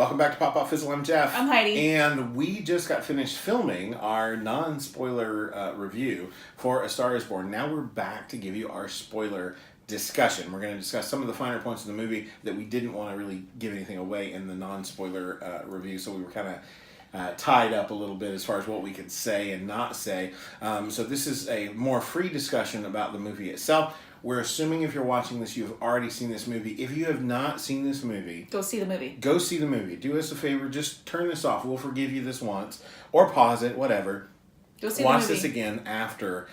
Welcome back to Pop Pop Fizzle. I'm Jeff. I'm Heidi. And we just got finished filming our non-spoiler review for A Star is Born. Now we're back to give you our spoiler discussion. We're going to discuss some of the finer points of the movie that we didn't want to really give anything away in the non-spoiler review, so we were kind of tied up a little bit as far as what we could say and not say. So this is a more free discussion about the movie itself. We're assuming if you're watching this, you've already seen this movie. If you have not seen this movie... Go see the movie. Go see the movie. Do us a favor. Just turn this off. We'll forgive you this once. Or pause it, whatever. Go see Watch the movie. this again after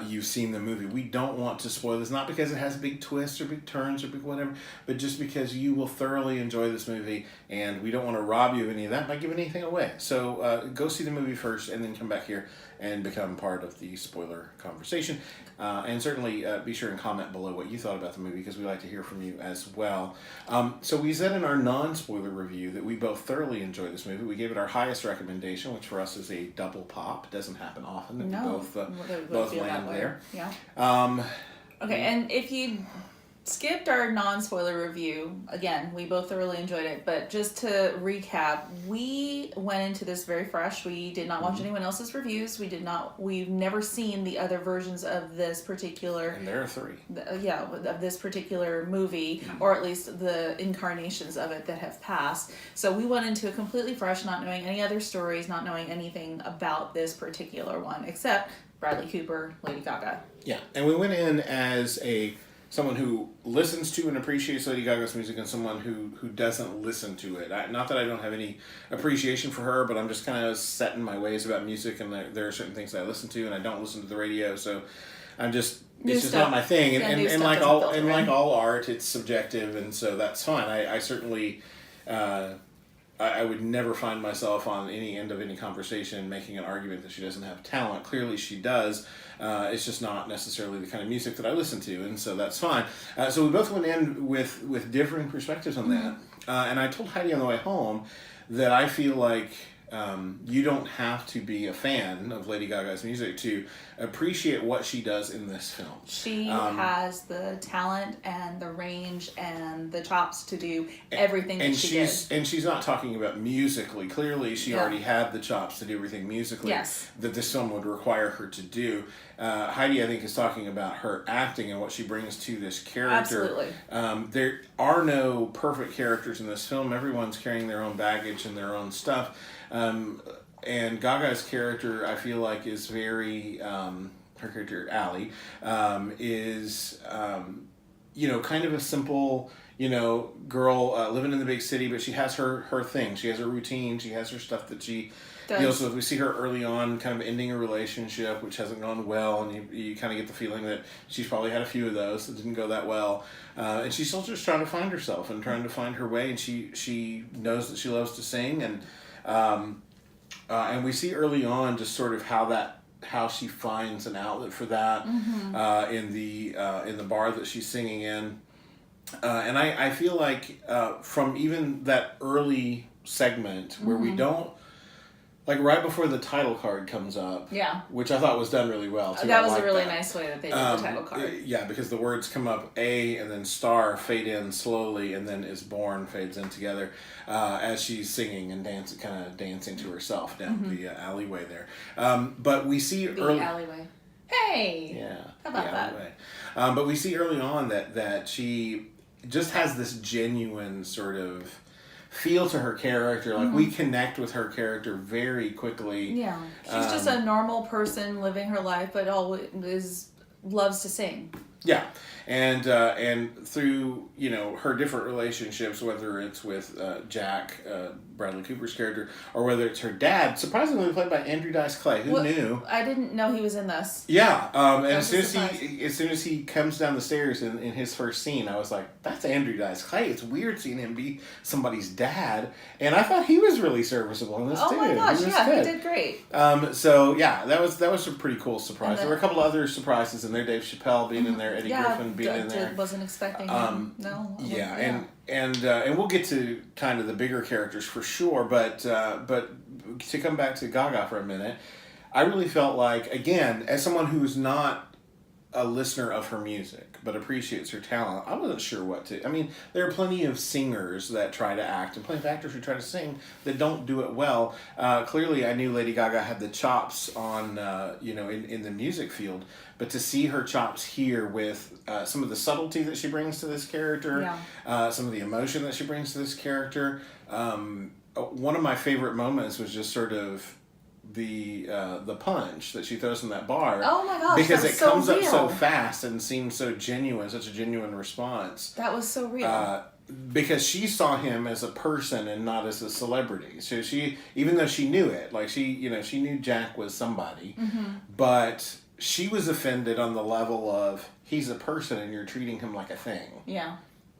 you've seen the movie. We don't want to spoil this, not because it has big twists or big turns or big whatever, but just because you will thoroughly enjoy this movie, and we don't want to rob you of any of that by giving anything away. So go see the movie first, and then come back here and become part of the spoiler conversation. And certainly be sure and comment below what you thought about the movie, because we like to hear from you as well. So we said in our non-spoiler review that we both thoroughly enjoyed this movie. We gave it our highest recommendation, which for us is a double pop. It doesn't happen often that we both land there. Yeah. Okay, and if you skipped our non-spoiler review, again, we both thoroughly enjoyed it, but just to recap, we went into this very fresh. We did not watch anyone else's reviews. We've never seen the other versions of this particular... And there are three. Of this particular movie, or at least the incarnations of it that have passed. So we went into it completely fresh, not knowing any other stories, not knowing anything about this particular one, except Bradley Cooper, Lady Gaga. Yeah, and we went in as someone who listens to and appreciates Lady Gaga's music, and someone who doesn't listen to it. Not that I don't have any appreciation for her, but I'm just kind of set in my ways about music, and there are certain things that I listen to, and I don't listen to the radio, so I'm just... It's just not my thing, and like all art, it's subjective, and so that's fine. I certainly... I would never find myself on any end of any conversation making an argument that she doesn't have talent. Clearly she does. It's just not necessarily the kind of music that I listen to, and so that's fine. So we both went in with differing perspectives on that. And I told Heidi on the way home that I feel like you don't have to be a fan of Lady Gaga's music to appreciate what she does in this film. She has the talent and the range and the chops to do everything that she did. And she's not talking about musically. Clearly, she already had the chops to do everything musically that this film would require her to do. Heidi, I think, is talking about her acting and what she brings to this character. Absolutely. There are no perfect characters in this film. Everyone's carrying their own baggage and their own stuff. And Gaga's character, I feel like, is very... her character, Allie, is, kind of a simple... girl living in the big city, but she has her thing. She has her routine. She has her stuff that she deals with. We see her early on kind of ending a relationship, which hasn't gone well, and you kind of get the feeling that she's probably had a few of those that didn't go that well. And she's still just trying to find herself and trying to find her way, and she knows that she loves to sing, and we see early on just sort of how she finds an outlet for that in the bar that she's singing in. And I feel like from even that early segment where we don't, like right before the title card comes up, which I thought was done really well too. That was a really nice way that they did the title card. Yeah, because the words come up A and then star fade in slowly, and then is born fades in together as she's singing and dancing to herself down the alleyway there. But we see alleyway. Hey, yeah, how about that? But we see early on that she just has this genuine sort of feel to her character. Like we connect with her character very quickly. Yeah, she's just a normal person living her life, but always loves to sing. Yeah, and through her different relationships, whether it's with Jack, Bradley Cooper's character, or whether it's her dad, surprisingly played by Andrew Dice Clay. Who knew? I didn't know he was in this. Yeah, and as soon as he comes down the stairs in his first scene, I was like, that's Andrew Dice Clay. It's weird seeing him be somebody's dad, and I thought he was really serviceable in this too. Oh my gosh, he did great. So yeah, that was a pretty cool surprise. There were a couple other surprises in there. Dave Chappelle being in there, Eddie Griffin being in there. Wasn't expecting him. No. And we'll get to kind of the bigger characters for sure, but to come back to Gaga for a minute, I really felt like, again, as someone who's not a listener of her music, but appreciates her talent, I wasn't sure what to. I mean, there are plenty of singers that try to act and plenty of actors who try to sing that don't do it well. Clearly, I knew Lady Gaga had the chops on, in the music field, but to see her chops here with some of the subtlety that she brings to this character, some of the emotion that she brings to this character, one of my favorite moments was just sort of the punch that she throws in that bar. Oh my gosh, because it comes so up real. so fast and seems so genuine, such a genuine response. That was so real. Because she saw him as a person and not as a celebrity. So she, even though she knew it, like she knew Jack was somebody, but she was offended on the level of he's a person and you're treating him like a thing. Yeah.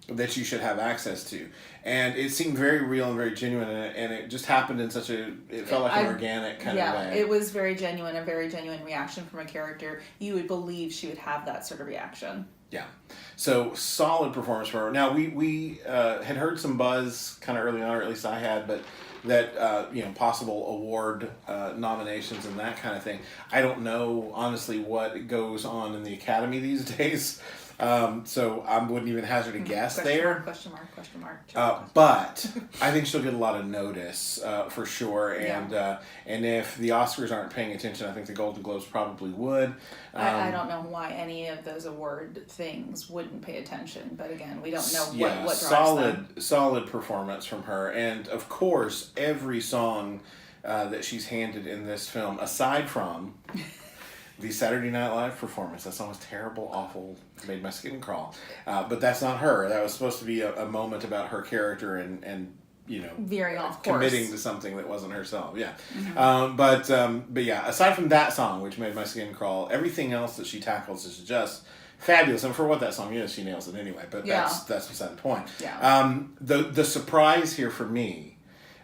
That you should have access to. And it seemed very real and very genuine, and it just happened in such a, it felt like an organic kind of way. Yeah, it was very genuine, a very genuine reaction from a character. You would believe she would have that sort of reaction. Yeah. So, solid performance for her. Now, we had heard some buzz kind of early on, or at least I had, but that, possible award nominations and that kind of thing. I don't know, honestly, what goes on in the Academy these days. So I wouldn't even hazard a guess there. Question mark. But I think she'll get a lot of notice for sure. And and if the Oscars aren't paying attention, I think the Golden Globes probably would. I don't know why any of those award things wouldn't pay attention. But again, we don't know what drives them. Solid performance from her. And of course, every song that she's handed in this film, aside from the Saturday Night Live performance. That song was terrible, awful, made my skin crawl. But that's not her. That was supposed to be a moment about her character and veering off committing course to something that wasn't herself. Yeah. Mm-hmm. But yeah, aside from that song, which made my skin crawl, everything else that she tackles is just fabulous. And for what that song is, she nails it anyway. But that's beside the point. Yeah. The surprise here for me,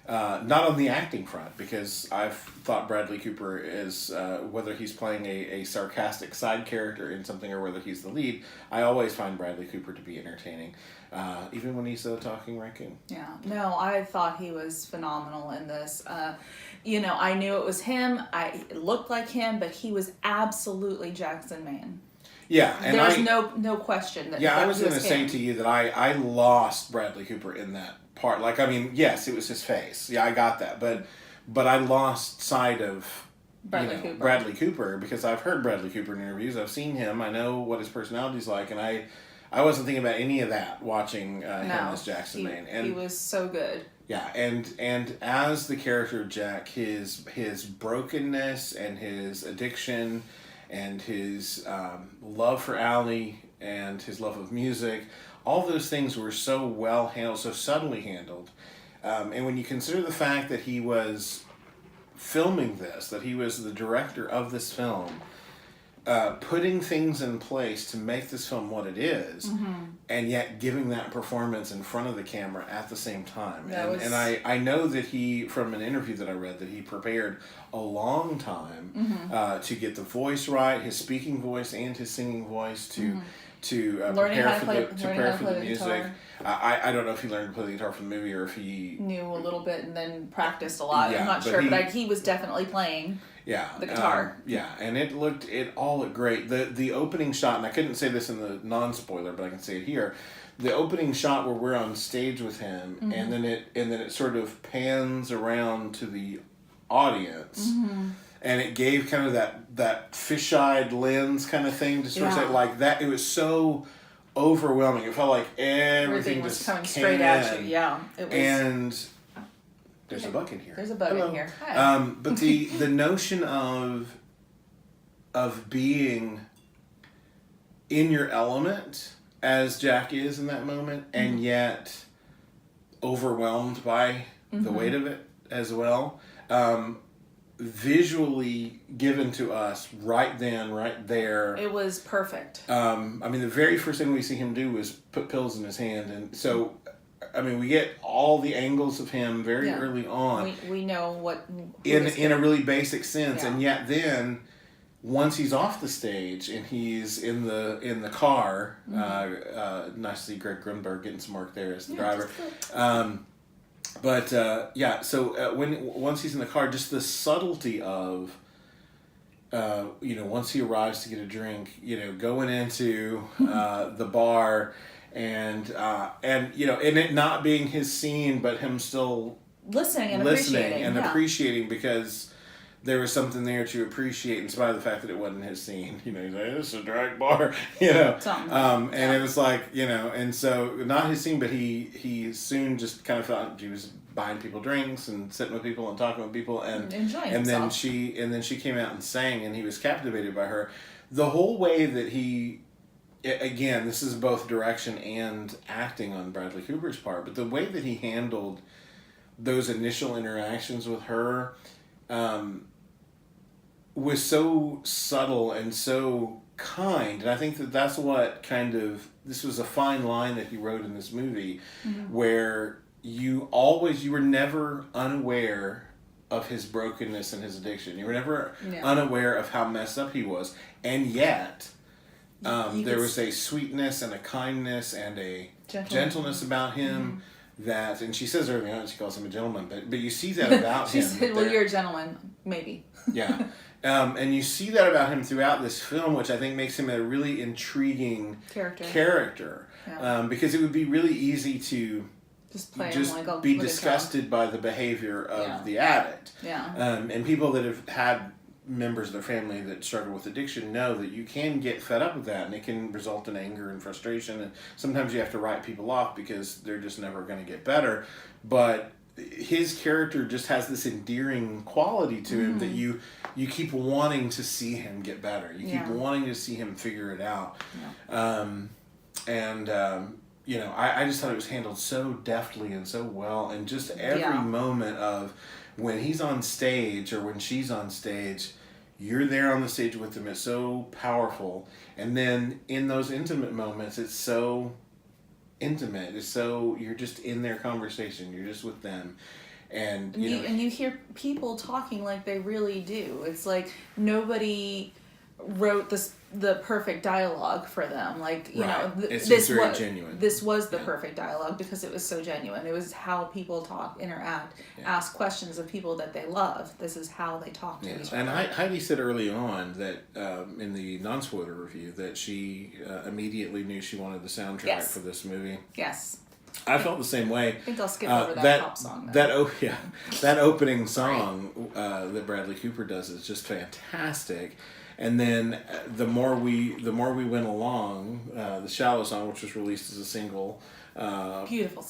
not on the acting front, because I've thought Bradley Cooper is, whether he's playing a sarcastic side character in something or whether he's the lead, I always find Bradley Cooper to be entertaining, even when he's a talking raccoon. Yeah, no, I thought he was phenomenal in this. I knew it was him. It looked like him, but he was absolutely Jackson Maine. Yeah, and there was no question that. Yeah, that I was going to say to you that I lost Bradley Cooper in that part. Like, I mean, yes, it was his face. Yeah, I got that, but I lost sight of Bradley Cooper because I've heard Bradley Cooper in interviews. I've seen him. I know what his personality's like, and I wasn't thinking about any of that watching him as Jackson Maine. And he was so good. Yeah, and as the character of Jack, his brokenness and his addiction and his love for Allie and his love of music, all those things were so well handled, so subtly handled. And when you consider the fact that he was filming this, that he was the director of this film, putting things in place to make this film what it is, and yet giving that performance in front of the camera at the same time. And I know that he, from an interview that I read, that he prepared a long time to get the voice right, his speaking voice and his singing voice, to prepare for the music. I don't know if he learned to play the guitar for the movie or if he knew a little bit and then practiced a lot. Yeah, I'm not sure, but he was definitely playing the guitar. And it all looked great. The opening shot, and I couldn't say this in the non-spoiler, but I can say it here. The opening shot where we're on stage with him, and then it sort of pans around to the audience. And it gave kind of that fish-eyed lens kind of thing to sort of say like that. It was so overwhelming. It felt like everything was just coming came straight at you. Yeah, it was. And there's a bug in here. There's a bug in here. Hi. But the notion of being in your element as Jack is in that moment, and yet overwhelmed by the weight of it as well. Visually given to us right then, right there. It was perfect. I mean, the very first thing we see him do is put pills in his hand, and so, I mean, we get all the angles of him very early on. We know what in a really basic sense, and yet then, once he's off the stage and he's in the car, nice to see Greg Grunberg getting some work there as the driver. But once he's in the car, just the subtlety of once he arrives to get a drink, going into the bar, and and it not being his scene, but him still listening and appreciating because there was something there to appreciate in spite of the fact that it wasn't his scene. He's like, this is a drag bar, and it was like, and so not his scene, but he soon just kind of felt he was buying people drinks and sitting with people and talking with people and enjoying himself. Then she came out and sang, and he was captivated by her. The whole way that he, again, this is both direction and acting on Bradley Cooper's part, but the way that he handled those initial interactions with her was so subtle and so kind, and I think that that's what this was a fine line that he wrote in this movie, where you were never unaware of his brokenness and his addiction. You were never unaware of how messed up he was, and yet there was a sweetness and a kindness and a gentleness about him. That, and she says early on, she calls him a gentleman, but you see that about him. She said, well, you're a gentleman, maybe. Yeah. And you see that about him throughout this film, which I think makes him a really intriguing character. Yeah. Because it would be really easy to be disgusted by the behavior of the addict. Yeah. And people that have had members of their family that struggle with addiction know that you can get fed up with that, and it can result in anger and frustration, and sometimes you have to write people off because they're just never going to get better. But his character just has this endearing quality to him that you keep wanting to see him get better. You keep wanting to see him figure it out. I just thought it was handled so deftly and so well, and just every moment of when he's on stage or when she's on stage, you're there on the stage with them. It's so powerful. And then in those intimate moments, it's so intimate. It's so, you're just in their conversation. You're just with them. And you hear people talking like they really do. It's like nobody wrote the perfect dialogue for them. Like, this very genuine. This was the perfect dialogue because it was so genuine. It was how people talk, interact, ask questions of people that they love. This is how they talk to each other. And Heidi said early on that in the non-spoiler review that she immediately knew she wanted the soundtrack for this movie. Yes. I felt the same way. I think I'll skip over that pop song. That opening song that Bradley Cooper does is just fantastic. And then the more we went along, the Shallow song, which was released as a single, beautiful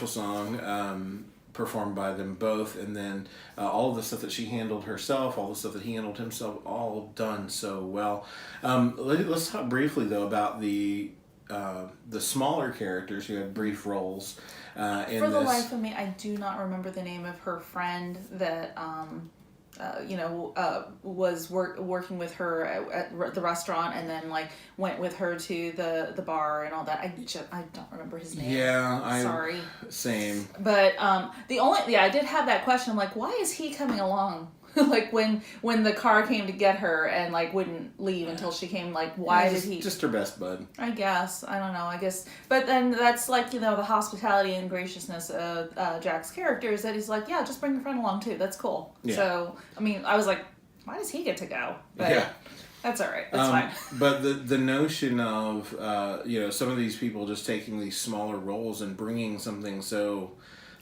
song, performed by them both, and then all of the stuff that she handled herself, all the stuff that he handled himself, all done so well. Let's talk briefly though about the smaller characters who had brief roles. For the life of me, I do not remember the name of her friend that was working with her at the restaurant, and then went with her to the bar and all that. I don't remember his name. Yeah, sorry. Same. But I did have that question. I'm like, why is he coming along? Like when the car came to get her and wouldn't leave until she came. Why did he? Just her best bud. I guess. I don't know. But then that's the hospitality and graciousness of Jack's character is that he's like, yeah, just bring your friend along too. That's cool. Yeah. So I was like, why does he get to go? But that's all right. That's fine. But the notion of some of these people just taking these smaller roles and bringing something so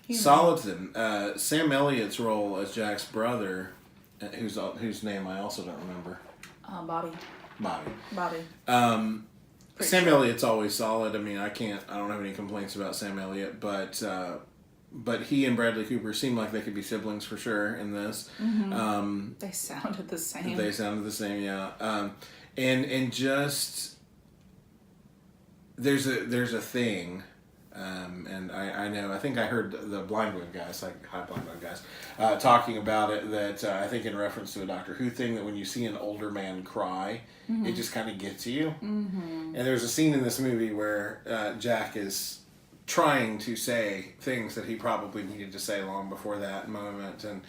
solid to them. Sam Elliott's role as Jack's brother, whose name I also don't remember. Bobby. Sam Elliott's always solid. I mean, I don't have any complaints about Sam Elliott, but he and Bradley Cooper seem like they could be siblings for sure in this. Mm-hmm. They sounded the same. Yeah. And just there's a thing. And I think I heard the Blindwood guys, Blindwood guys, talking about it, that I think in reference to a Doctor Who thing, that when you see an older man cry, it just kind of gets you. Mm-hmm. And there's a scene in this movie where Jack is trying to say things that he probably needed to say long before that moment, and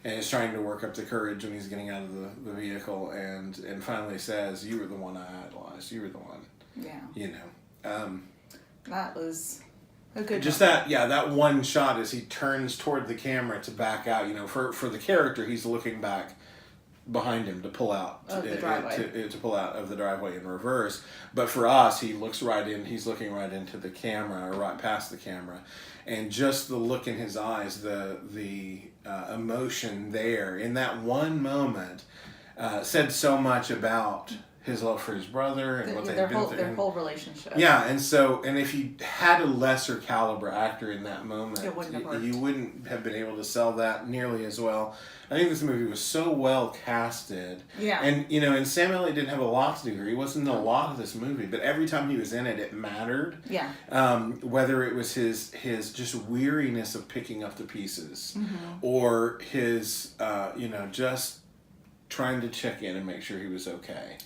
is trying to work up the courage when he's getting out of the vehicle, and finally says, "You were the one I idolized. You were the one." Yeah. That was a good just one. that one shot as he turns toward the camera to back out. For the character, he's looking back behind him to pull out of the driveway. To pull out of the driveway in reverse. But for us, he looks right in. He's looking right into the camera, or right past the camera, and just the look in his eyes, the emotion there in that one moment, said so much about his love for his brother and what they've been through. Their whole relationship. Yeah, and if you had a lesser caliber actor in that moment, you wouldn't have been able to sell that nearly as well. I think this movie was so well casted. Yeah. And, and Sam Elliott didn't have a lot to do here. He wasn't in a lot of this movie, but every time he was in it, it mattered. Yeah. Whether it was his just weariness of picking up the pieces, or his, just trying to check in and make sure he was okay.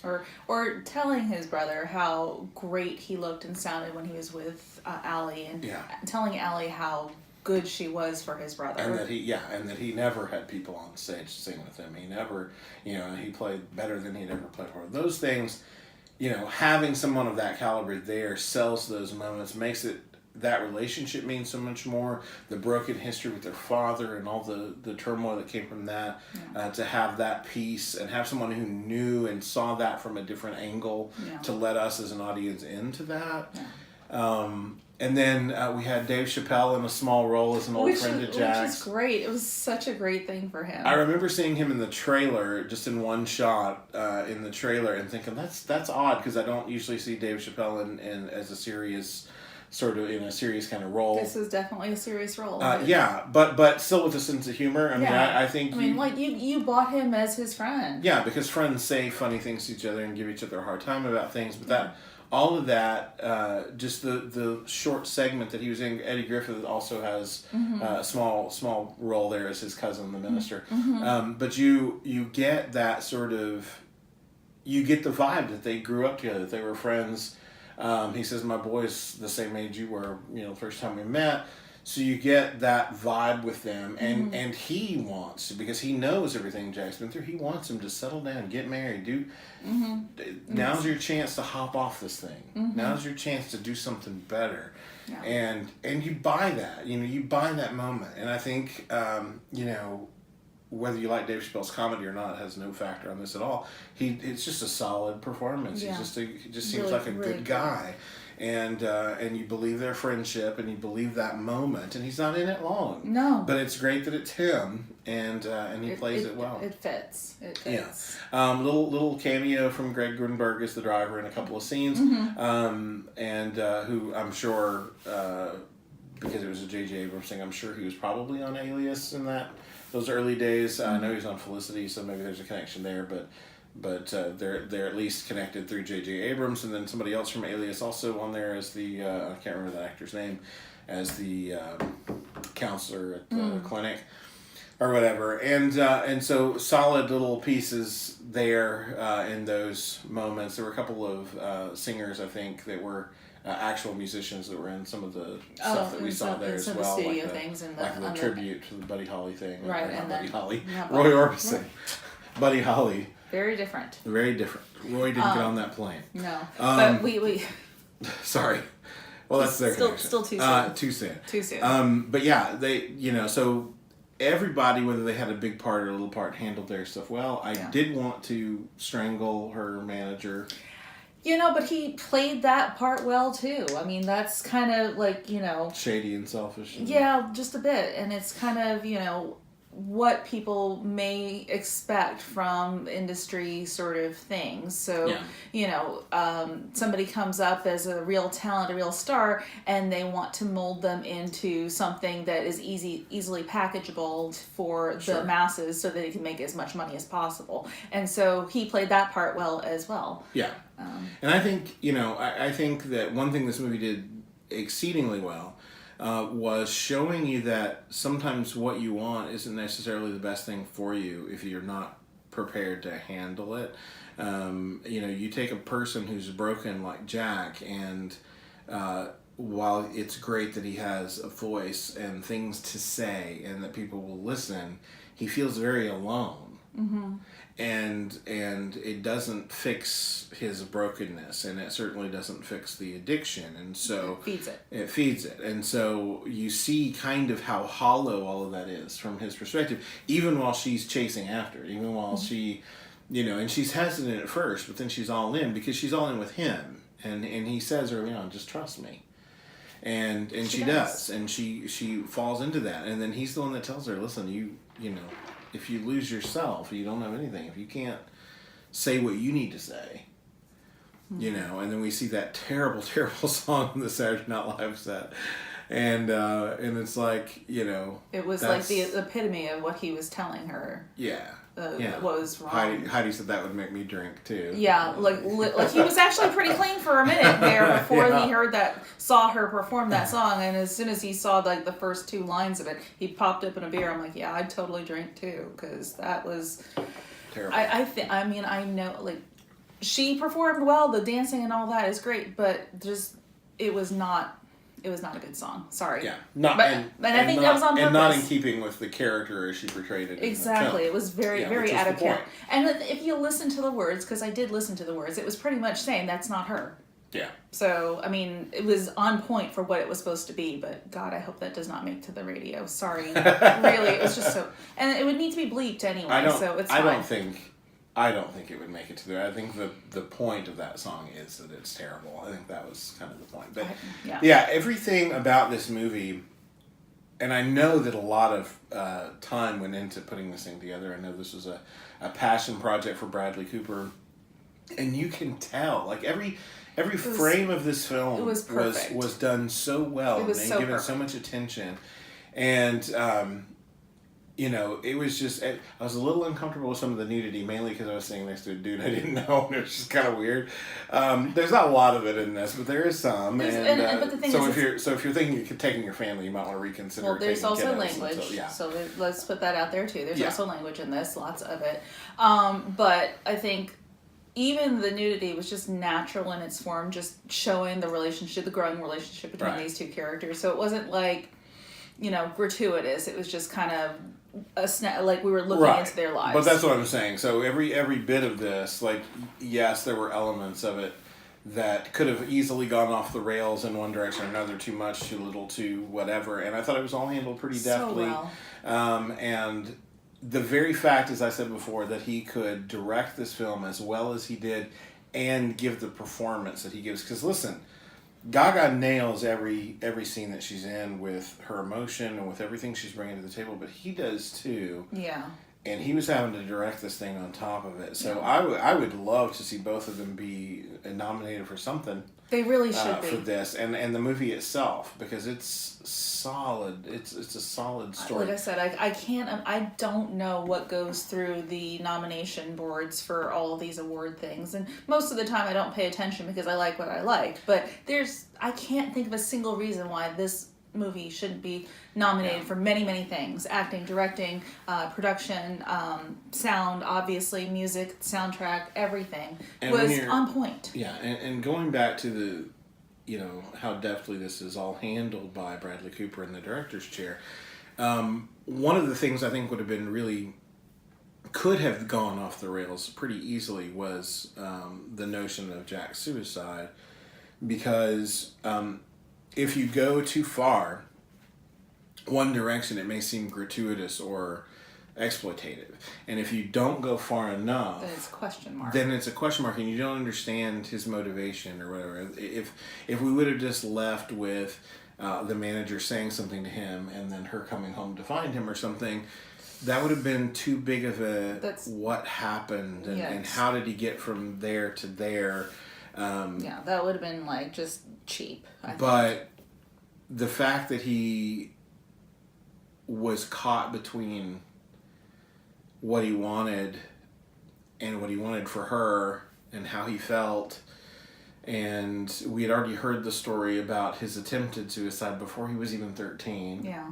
Or telling his brother how great he looked and sounded when he was with Allie, and telling Allie how good she was for his brother. And that he never had people on stage sing with him. He never, he played better than he'd ever played for. Those things, having someone of that caliber there sells those moments, makes that relationship mean so much more. The broken history with their father and all the turmoil that came from that, to have that piece and have someone who knew and saw that from a different angle to let us as an audience into that. And then we had Dave Chappelle in a small role as an old friend of Jack's. Which is great. It was such a great thing for him. I remember seeing him in the trailer, just in one shot in the trailer, and thinking, that's odd, because I don't usually see Dave Chappelle in as a serious, sort of in a serious kind of role. This is definitely a serious role. But still with a sense of humor. I think you bought him as his friend. Yeah, because friends say funny things to each other and give each other a hard time about things, but all of that, just the short segment that he was in. Eddie Griffith also has a small role there as his cousin, the minister. But you get that sort of, you get the vibe that they grew up together, that they were friends. He says, my boy's the same age you were, the first time we met. So you get that vibe with them, and he wants to, because he knows everything Jack's been through, he wants him to settle down, get married, now's your chance to hop off this thing. Now's your chance to do something better. Yeah. And you buy that, you buy that moment. And I think, whether you like Dave Chappelle's comedy or not has no factor on this at all. It's just a solid performance. Yeah. He just seems like a good guy. And you believe their friendship, and you believe that moment, and he's not in it long. No. But it's great that it's him, and he plays it well. It fits. It fits. Yeah. Little cameo from Greg Grunberg as the driver in a couple of scenes, and who I'm sure, because it was a J.J. Abrams thing, I'm sure he was probably on Alias in those early days. I know he was on Felicity, so maybe there's a connection there, but they're at least connected through J.J. Abrams, and then somebody else from Alias also on there as the I can't remember the actor's name, as the counselor at the clinic or whatever, and so solid little pieces there in those moments. There were a couple of singers, I think, that were actual musicians that were in some of the stuff that we saw there as well, studio things and the tribute to the Buddy Holly thing, right? And Buddy Holly, Roy Orbison, Buddy Holly. Very different. Very different. Roy didn't get on that plane. No, but we. Sorry. Well, that's their connection. Still too soon. Too soon. But yeah, they so everybody, whether they had a big part or a little part, handled their stuff well. I did want to strangle her manager. But he played that part well too. I mean, that's kind of like, shady and selfish. Yeah, just a bit. And it's kind of, what people may expect from industry sort of things. So, somebody comes up as a real talent, a real star, and they want to mold them into something that is easily packageable for the masses so that they can make as much money as possible. And so he played that part well as well. Yeah. And I think, I think that one thing this movie did exceedingly well was showing you that sometimes what you want isn't necessarily the best thing for you if you're not prepared to handle it. You take a person who's broken like Jack, and while it's great that he has a voice and things to say and that people will listen, he feels very alone. Mm-hmm. And it doesn't fix his brokenness, and it certainly doesn't fix the addiction, and so it feeds it, and so you see kind of how hollow all of that is from his perspective, even while she's chasing after it, even while she you know, and she's hesitant at first, but then she's all in because she's all in with him, and he says early on, just trust me. And she does, and she falls into that, and then he's the one that tells her, listen, you know, if you lose yourself, you don't have anything. If you can't say what you need to say, you know, and then we see that terrible song on the Saturday Night Live set, and it's like, you know, it was like the epitome of what he was telling her. Yeah. What was wrong. Heidi said that would make me drink too. Yeah, like he was actually pretty clean for a minute there before he saw her perform that song, and as soon as he saw like the first 2 lines of it, he popped up in a beer. I'm like, yeah, I'd totally drink too, because that was terrible. I know, like, she performed well, the dancing and all that is great, but just it was not a good song. Sorry. Yeah. I think that was on purpose. And not in keeping with the character as she portrayed it. Exactly. It was very out of character. And if you listen to the words, because I did listen to the words, it was pretty much saying that's not her. Yeah. So, I mean, it was on point for what it was supposed to be, but God, I hope that does not make to the radio. Sorry. Really, it was just so... And it would need to be bleeped anyway, so it's fine. I don't think it would make it to there. I think the point of that song is that it's terrible. I think that was kind of the point. But yeah, everything about this movie, and I know that a lot of time went into putting this thing together. I know this was a passion project for Bradley Cooper, and you can tell, like, every frame of this film was done so well. It was and so given perfect. so much attention, and you know, it was just, I was a little uncomfortable with some of the nudity, mainly because I was sitting next to a dude I didn't know, and it was just kind of weird. There's not a lot of it in this, but there is some. But the thing if you're thinking of taking your family, you might want to reconsider. Well, there's also language, so let's put that out there too. There's also language in this, lots of it. But I think even the nudity was just natural in its form, just showing the growing relationship between these two characters. So it wasn't like, you know, gratuitous. It was just kind of like we were looking into their lives. But that's what I'm saying. So every bit of this, like, yes, there were elements of it that could have easily gone off the rails in one direction or another, too much, too little, too whatever. And I thought it was all handled pretty deftly. So well. And the very fact, as I said before, that he could direct this film as well as he did and give the performance that he gives. Because listen, Gaga nails every scene that she's in with her emotion and with everything she's bringing to the table, but he does too. Yeah. And he was having to direct this thing on top of it. So I would love to see both of them be nominated for something. They really should be. For this and the movie itself, because it's solid. It's a solid story. Like I said, I don't know what goes through the nomination boards for all of these award things, and most of the time I don't pay attention because I like what I like. But I can't think of a single reason why this movie shouldn't be nominated for many, many things: acting, directing, production, sound, obviously, music, soundtrack, everything was on point. Yeah, and going back to the, you know, how deftly this is all handled by Bradley Cooper in the director's chair. One of the things I think would have been could have gone off the rails pretty easily was the notion of Jack's suicide, because if you go too far one direction, it may seem gratuitous or exploitative. And if you don't go far enough, then it's a question mark. And you don't understand his motivation or whatever. If we would have just left with the manager saying something to him and then her coming home to find him or something, that would have been too big of what happened and how did he get from there to there. That would have been like just cheap. But the fact that he was caught between what he wanted and what he wanted for her and how he felt, and we had already heard the story about his attempted suicide before he was even 13. Yeah.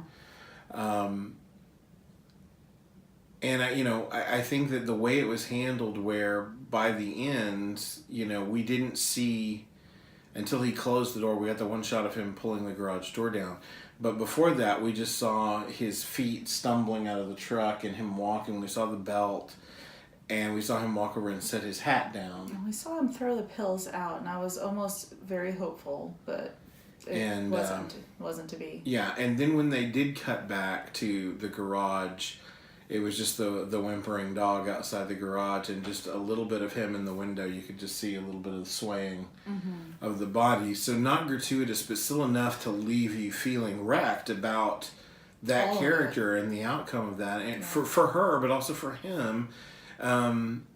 And I think that the way it was handled, where by the end, we didn't see until he closed the door. We got the one shot of him pulling the garage door down. But before that, we just saw his feet stumbling out of the truck and him walking. We saw the belt, and we saw him walk over and set his hat down. And we saw him throw the pills out, and I was almost very hopeful, but it wasn't to be. Yeah, and then when they did cut back to the garage, it was just the whimpering dog outside the garage, and just a little bit of him in the window. You could just see a little bit of the swaying of the body. So not gratuitous, but still enough to leave you feeling wrecked about that character and the outcome of that, and for her, but also for him. And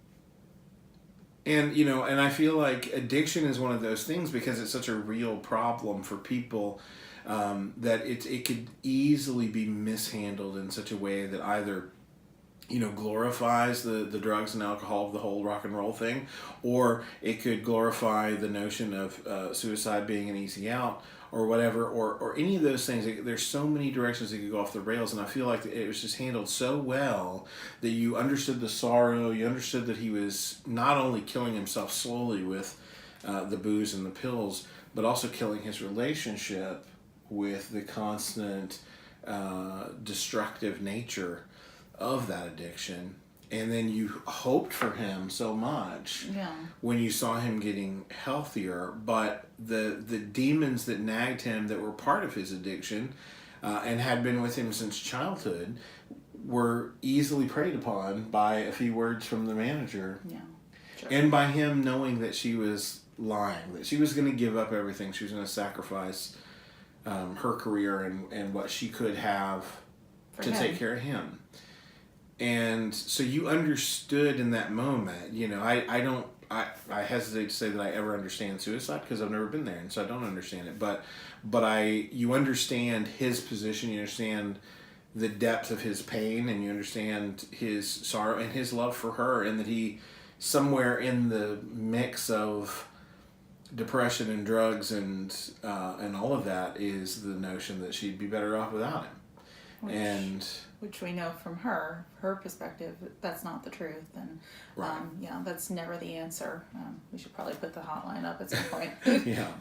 and I feel like addiction is one of those things, because it's such a real problem for people, that it could easily be mishandled in such a way that either glorifies the drugs and alcohol of the whole rock and roll thing, or it could glorify the notion of suicide being an easy out, or whatever, or any of those things. There's so many directions that could go off the rails, and I feel like it was just handled so well that you understood the sorrow, you understood that he was not only killing himself slowly with the booze and the pills, but also killing his relationship with the constant destructive nature of that addiction. And then you hoped for him so much when you saw him getting healthier, but the demons that nagged him, that were part of his addiction and had been with him since childhood, were easily preyed upon by a few words from the manager. Yeah, sure. And by him knowing that she was lying, that she was going to give up everything, she was going to sacrifice her career and what she could have to take care of him. And so you understood in that moment. I hesitate to say that I ever understand suicide, because I've never been there, and so I don't understand it. But you understand his position, you understand the depth of his pain, and you understand his sorrow and his love for her, and that he, somewhere in the mix of depression and drugs and all of that, is the notion that she'd be better off without him. Which we know from her perspective, that's not the truth, and that's never the answer. We should probably put the hotline up at some point.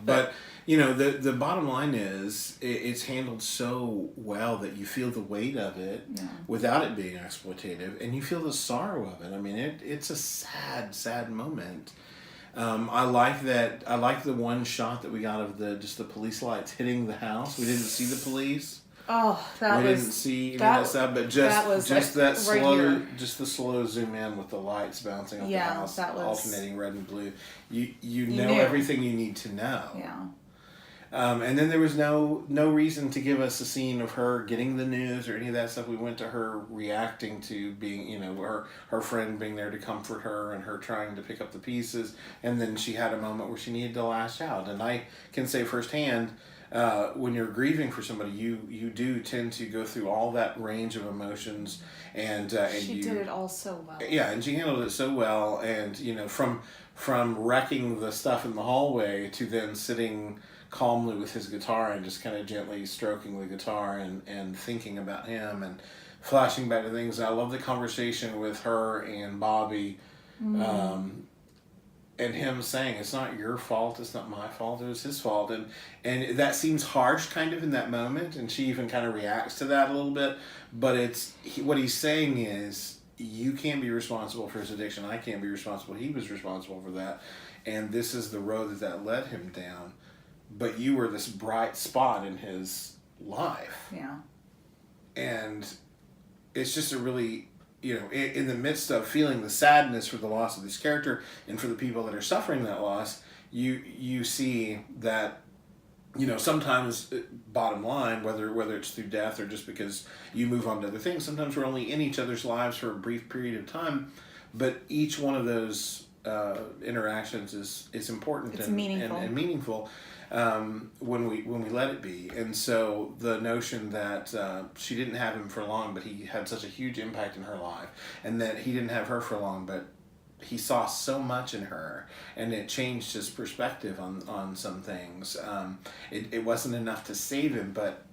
But the bottom line is, it's handled so well that you feel the weight of it without it being exploitative, and you feel the sorrow of it. I mean, it's a sad moment. I like that. I like the one shot that we got of the police lights hitting the house. We didn't see the police. Oh, we didn't see any of that stuff, but just that slow, just the slow zoom in with the lights bouncing off the house, alternating red and blue. You know everything you need to know. Yeah. And then there was no reason to give us a scene of her getting the news or any of that stuff. We went to her reacting to being, her friend being there to comfort her, and her trying to pick up the pieces. And then she had a moment where she needed to lash out. And I can say firsthand, when you're grieving for somebody, you do tend to go through all that range of emotions, and she did it all so well. Yeah, and she handled it so well, and from wrecking the stuff in the hallway to then sitting calmly with his guitar and just kind of gently stroking the guitar and thinking about him and flashing back to things. And I love the conversation with her and Bobby. And him saying, it's not your fault, it's not my fault, it was his fault. And that seems harsh kind of in that moment, and she even kind of reacts to that a little bit. But what he's saying is, you can't be responsible for his addiction, I can't be responsible, he was responsible for that. And this is the road that led him down. But you were this bright spot in his life. Yeah. And it's just a really... in the midst of feeling the sadness for the loss of this character and for the people that are suffering that loss, you see that, sometimes, bottom line, whether it's through death or just because you move on to other things, sometimes we're only in each other's lives for a brief period of time, but each one of those interactions is important and meaningful. When we let it be. And so the notion that she didn't have him for long, but he had such a huge impact in her life, and that he didn't have her for long, but he saw so much in her, and it changed his perspective on some things. It wasn't enough to save him, but...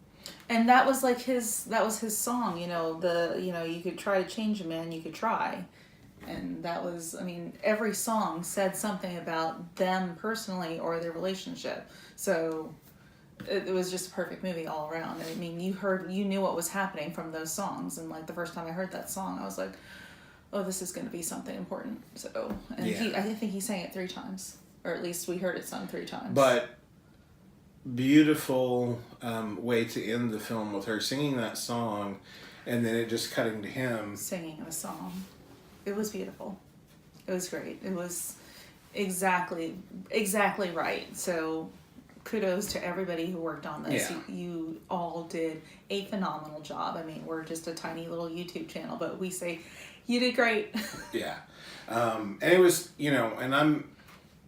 And that was his song, you could try to change a man, you could try. And that was, every song said something about them personally or their relationship. So it was just a perfect movie all around. You knew what was happening from those songs. And the first time I heard that song, I was like, oh, this is going to be something important. So, and I think he sang it 3 times, or at least we heard it sung 3 times. But beautiful way to end the film with her singing that song. and then it just cutting to him singing a song. It was beautiful. It was great. It was exactly right. So kudos to everybody who worked on this. Yeah. You all did a phenomenal job. I mean, we're just a tiny little YouTube channel, but we say you did great. Yeah. And it was, and I'm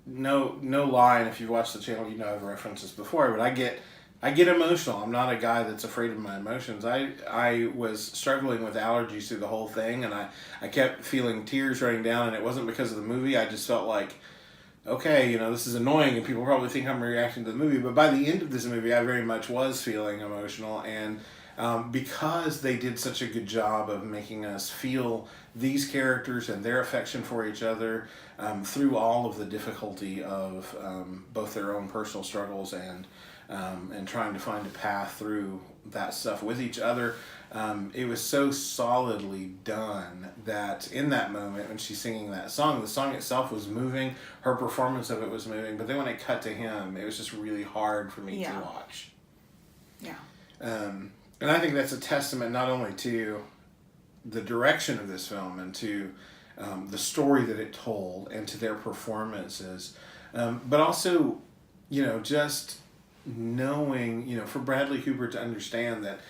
no lie, and if you've watched the channel, I've referenced this before, but I get emotional. I'm not a guy that's afraid of my emotions. I was struggling with allergies through the whole thing, and I kept feeling tears running down, and it wasn't because of the movie. I just felt like, okay, this is annoying, and people probably think I'm reacting to the movie, but by the end of this movie, I very much was feeling emotional, and because they did such a good job of making us feel these characters and their affection for each other through all of the difficulty of both their own personal struggles and trying to find a path through that stuff with each other. It was so solidly done that in that moment when she's singing that song, the song itself was moving, her performance of it was moving, but then when it cut to him, it was just really hard for me to watch. Yeah. And I think that's a testament not only to the direction of this film and to the story that it told and to their performances, but also, just knowing, for Bradley Cooper to understand that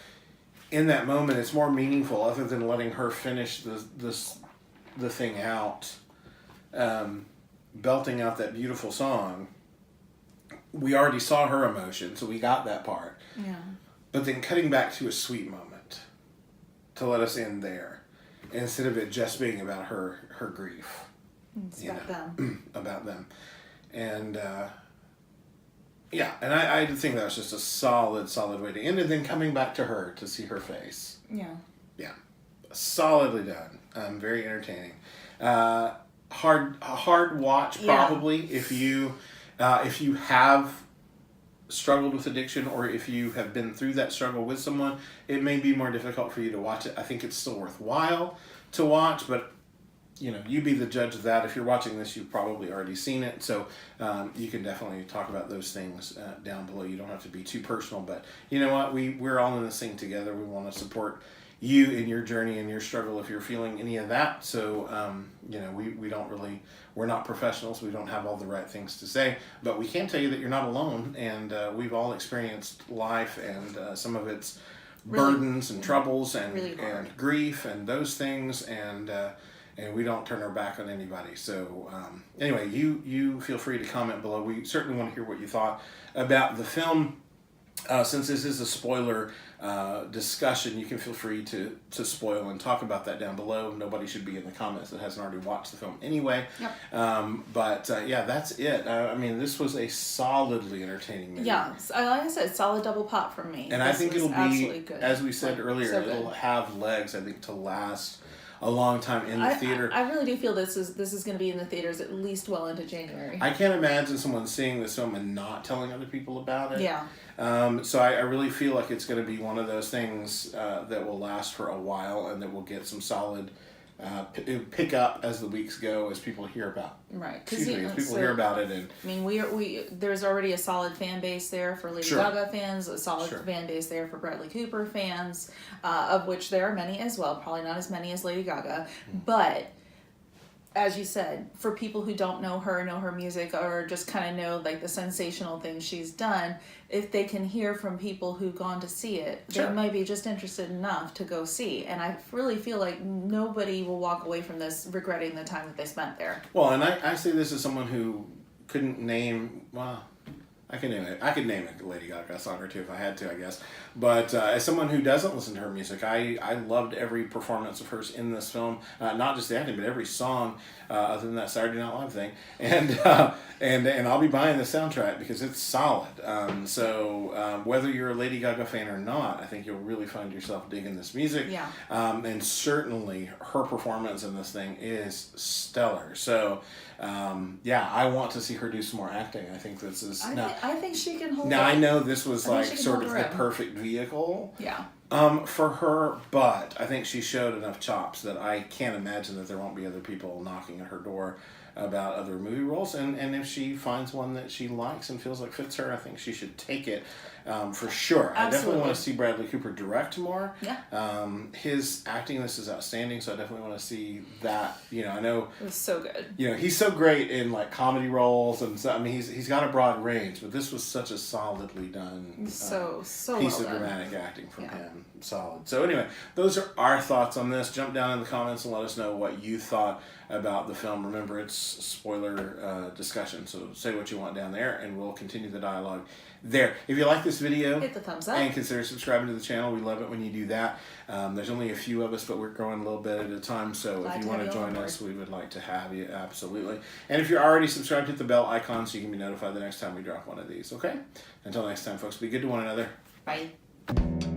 in that moment it's more meaningful other than letting her finish the thing out, belting out that beautiful song. We already saw her emotion, so we got that part. Yeah. But then cutting back to a sweet moment to let us end there, instead of it just being about her grief. It's about them. About them. And and I think that was just a solid way to end it. Then coming back to her to see her face. Yeah. Yeah. Solidly done. Very entertaining. Hard watch probably if you have struggled with addiction, or if you have been through that struggle with someone, it may be more difficult for you to watch it. I think it's still worthwhile to watch, but you be the judge of that. If you're watching this, you've probably already seen it, so you can definitely talk about those things down below. You don't have to be too personal, but you know what? We're all in this thing together. We want to support you in your journey and your struggle if you're feeling any of that. So we're not professionals. We don't have all the right things to say, but we can tell you that you're not alone, and we've all experienced life and some of its burdens and troubles and grief and those things, and we don't turn our back on anybody. So anyway, you feel free to comment below. We certainly want to hear what you thought about the film. Since this is a spoiler discussion, you can feel free to spoil and talk about that down below. Nobody should be in the comments that hasn't already watched the film anyway. Yep. But that's it. I mean, this was a solidly entertaining movie. Yeah, like I said, solid double pop from me. And I think it'll be, good. as we said earlier, so it'll have legs, I think, to last a long time in the theater. I really do feel this is going to be in the theaters at least well into January. I can't imagine someone seeing this film and not telling other people about it. Yeah. So I really feel like it's going to be one of those things that will last for a while, and that will get some solid pick up as the weeks go, as people hear about. Right. As people hear about it, and I mean, we there's already a solid fan base there for Lady Gaga fans, a solid fan base there for Bradley Cooper fans, of which there are many as well. Probably not as many as Lady Gaga, but as you said, for people who don't know her music, or just kind of know like the sensational things she's done, if they can hear from people who've gone to see it, they might be just interested enough to go see. And I really feel like nobody will walk away from this regretting the time that they spent there. Well, and I say this as someone who couldn't name, I could name a Lady Gaga song or two if I had to, I guess. But as someone who doesn't listen to her music, I loved every performance of hers in this film. Not just the acting, but every song, other than that Saturday Night Live thing. And I'll be buying the soundtrack because it's solid. So whether you're a Lady Gaga fan or not, I think you'll really find yourself digging this music. Yeah. And certainly her performance in this thing is stellar. So I want to see her do some more acting. I think this is I think she can hold. Now up. I know this was like sort of the own. perfect vehicle. Yeah. For her, but I think she showed enough chops that I can't imagine that there won't be other people knocking at her door about other movie roles, and if she finds one that she likes and feels like fits her, I think she should take it for sure. Absolutely. I definitely want to see Bradley Cooper direct more. Yeah. His acting in this is outstanding, so I definitely want to see that. I know It was so good. he's so great in like comedy roles, and so I mean he's got a broad range, but this was such a solidly done So piece well of done. dramatic acting from him. Solid. So anyway, those are our thoughts on this. Jump down in the comments and let us know what you thought about the film. Remember, it's spoiler discussion, so say what you want down there, and we'll continue the dialogue there. If you like this video, Hit the thumbs up. and consider subscribing to the channel. We love it when you do that. There's only a few of us, but we're growing a little bit at a time, so Glad if to you want have to you on join board. us, we would like to have you, absolutely. And if you're already subscribed, hit the bell icon so you can be notified the next time we drop one of these, okay? Until next time, folks, be good to one another. Bye.